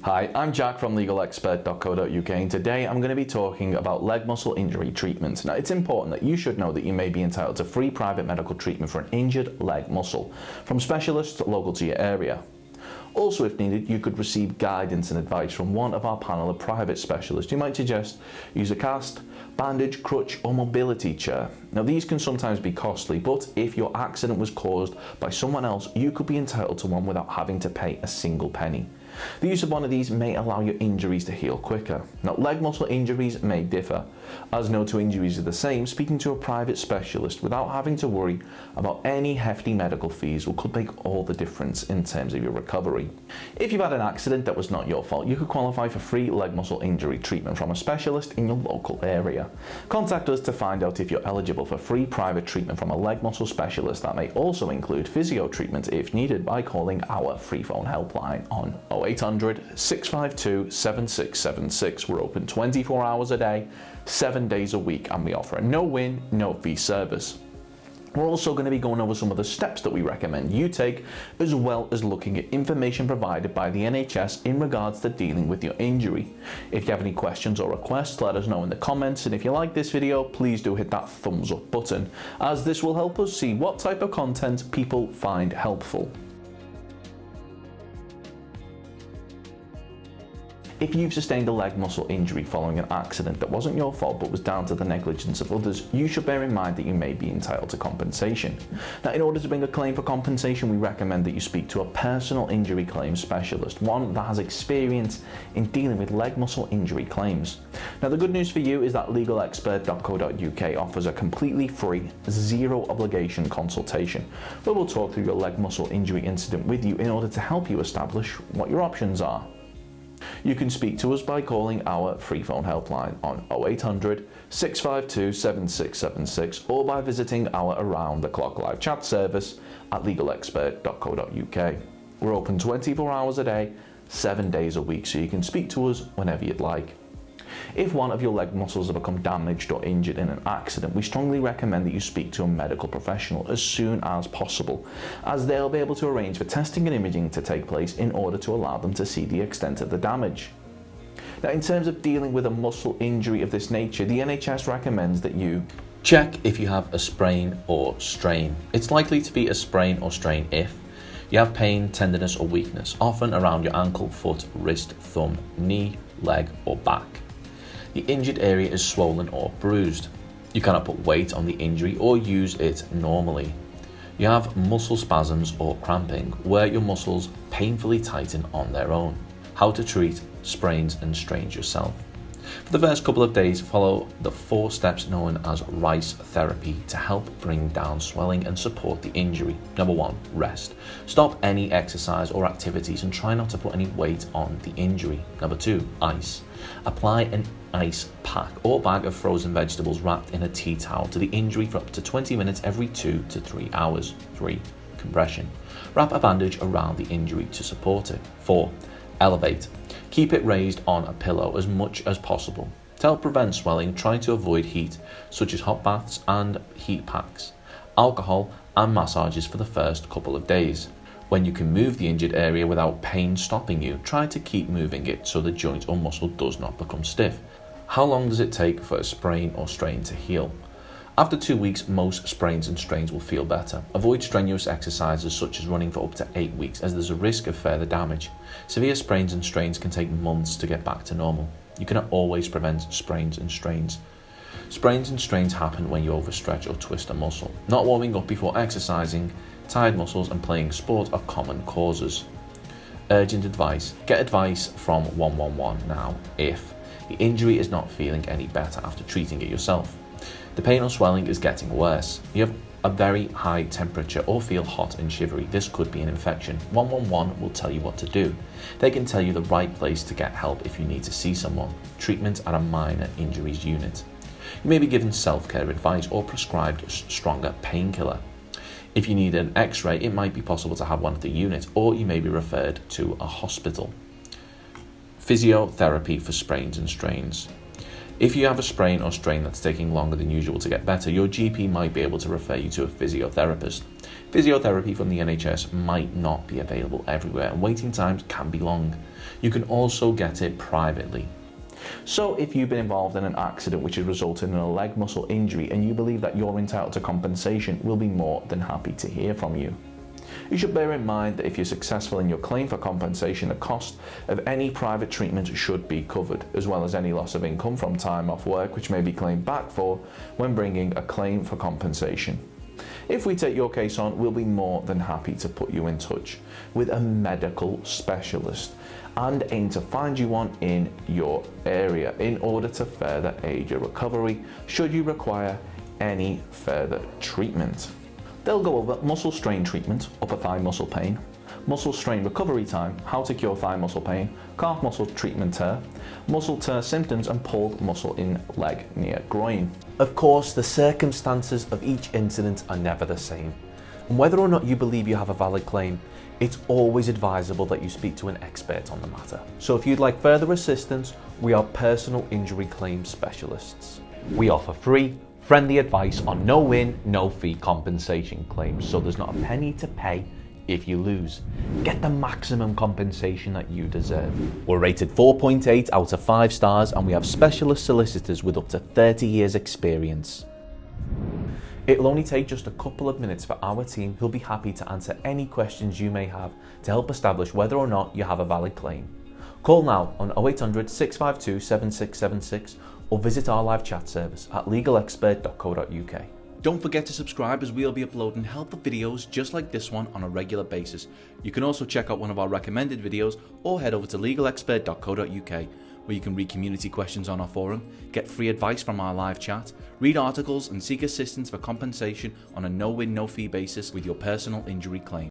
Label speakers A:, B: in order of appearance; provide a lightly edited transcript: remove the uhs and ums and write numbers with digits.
A: Hi, I'm Jack from legalexpert.co.uk and today I'm going to be talking about leg muscle injury treatment. Now, it's important that you should know that you may be entitled to free private medical treatment for an injured leg muscle from specialists local to your area. Also, if needed, you could receive guidance and advice from one of our panel of private specialists who might suggest use a cast, bandage, crutch or mobility chair. Now, these can sometimes be costly, but if your accident was caused by someone else, you could be entitled to one without having to pay a single penny. The use of one of these may allow your injuries to heal quicker. Now, leg muscle injuries may differ, as no two injuries are the same. Speaking to a private specialist without having to worry about any hefty medical fees could make all the difference in terms of your recovery. If you've had an accident that was not your fault, you could qualify for free leg muscle injury treatment from a specialist in your local area. Contact us to find out if you're eligible for free private treatment from a leg muscle specialist. That may also include physio treatment if needed by calling our free phone helpline on 0800 652 7676. We're open 24 hours a day, 7 days a week, and we offer a no-win, no-fee service. We're also going to be going over some of the steps that we recommend you take, as well as looking at information provided by the NHS in regards to dealing with your injury. If you have any questions or requests, let us know in the comments, and if you like this video, please do hit that thumbs up button, as this will help us see what type of content people find helpful. If you've sustained a leg muscle injury following an accident that wasn't your fault but was down to the negligence of others, you should bear in mind that you may be entitled to compensation. Now, in order to bring a claim for compensation, we recommend that you speak to a personal injury claims specialist, one that has experience in dealing with leg muscle injury claims. Now, the good news for you is that legalexpert.co.uk offers a completely free, zero obligation consultation, where we'll talk through your leg muscle injury incident with you in order to help you establish what your options are. You can speak to us by calling our free phone helpline on 0800 652 7676 or by visiting our around-the-clock live chat service at legalexpert.co.uk. We're open 24 hours a day, 7 days a week, so you can speak to us whenever you'd like. If one of your leg muscles have become damaged or injured in an accident, we strongly recommend that you speak to a medical professional as soon as possible, as they'll be able to arrange for testing and imaging to take place in order to allow them to see the extent of the damage. Now, in terms of dealing with a muscle injury of this nature, the NHS recommends that you check if you have a sprain or strain. It's likely to be a sprain or strain if you have pain, tenderness or weakness, often around your ankle, foot, wrist, thumb, knee, leg or back. The injured area is swollen or bruised. You cannot put weight on the injury or use it normally. You have muscle spasms or cramping, where your muscles painfully tighten on their own. How to treat sprains and strains yourself. For the first couple of days, follow the 4 steps known as RICE therapy to help bring down swelling and support the injury. Number 1, rest. Stop any exercise or activities and try not to put any weight on the injury. Number 2, ice. Apply an ice pack or bag of frozen vegetables wrapped in a tea towel to the injury for up to 20 minutes every 2 to 3 hours. 3, compression. Wrap a bandage around the injury to support it. 4, elevate. Keep it raised on a pillow as much as possible. To help prevent swelling, try to avoid heat, such as hot baths and heat packs, alcohol and massages for the first couple of days. When you can move the injured area without pain stopping you, try to keep moving it so the joint or muscle does not become stiff. How long does it take for a sprain or strain to heal? After 2 weeks, most sprains and strains will feel better. Avoid strenuous exercises such as running for up to 8 weeks, as there's a risk of further damage. Severe sprains and strains can take months to get back to normal. You cannot always prevent sprains and strains. Sprains and strains happen when you overstretch or twist a muscle. Not warming up before exercising, tired muscles and playing sport are common causes. Urgent advice. Get advice from 111 now if the injury is not feeling any better after treating it yourself. The pain or swelling is getting worse. You have a very high temperature or feel hot and shivery. This could be an infection. 111 will tell you what to do. They can tell you the right place to get help if you need to see someone. Treatment at a minor injuries unit. You may be given self-care advice or prescribed stronger painkiller. If you need an x-ray, it might be possible to have one at the unit, or you may be referred to a hospital. Physiotherapy for sprains and strains. If you have a sprain or strain that's taking longer than usual to get better, your GP might be able to refer you to a physiotherapist. Physiotherapy from the NHS might not be available everywhere, and waiting times can be long. You can also get it privately. So if you've been involved in an accident which has resulted in a leg muscle injury and you believe that you're entitled to compensation, we'll be more than happy to hear from you. You should bear in mind that if you're successful in your claim for compensation, the cost of any private treatment should be covered, as well as any loss of income from time off work which may be claimed back for when bringing a claim for compensation. If we take your case on, we'll be more than happy to put you in touch with a medical specialist and aim to find you one in your area in order to further aid your recovery should you require any further treatment. They'll go over muscle strain treatment, upper thigh muscle pain, muscle strain recovery time, how to cure thigh muscle pain, calf muscle treatment tear, muscle tear symptoms and pulled muscle in leg near groin. Of course, the circumstances of each incident are never the same, and whether or not you believe you have a valid claim, it's always advisable that you speak to an expert on the matter. So if you'd like further assistance, we are personal injury claim specialists. We offer free, friendly advice on no-win, no-fee compensation claims, so there's not a penny to pay if you lose. Get the maximum compensation that you deserve. We're rated 4.8 out of 5 stars, and we have specialist solicitors with up to 30 years experience. It'll only take just a couple of minutes for our team, who'll be happy to answer any questions you may have to help establish whether or not you have a valid claim. Call now on 0800 652 7676 or visit our live chat service at legalexpert.co.uk. Don't forget to subscribe, as we'll be uploading helpful videos just like this one on a regular basis. You can also check out one of our recommended videos or head over to legalexpert.co.uk, where you can read community questions on our forum, get free advice from our live chat, read articles and seek assistance for compensation on a no-win, no-fee basis with your personal injury claim.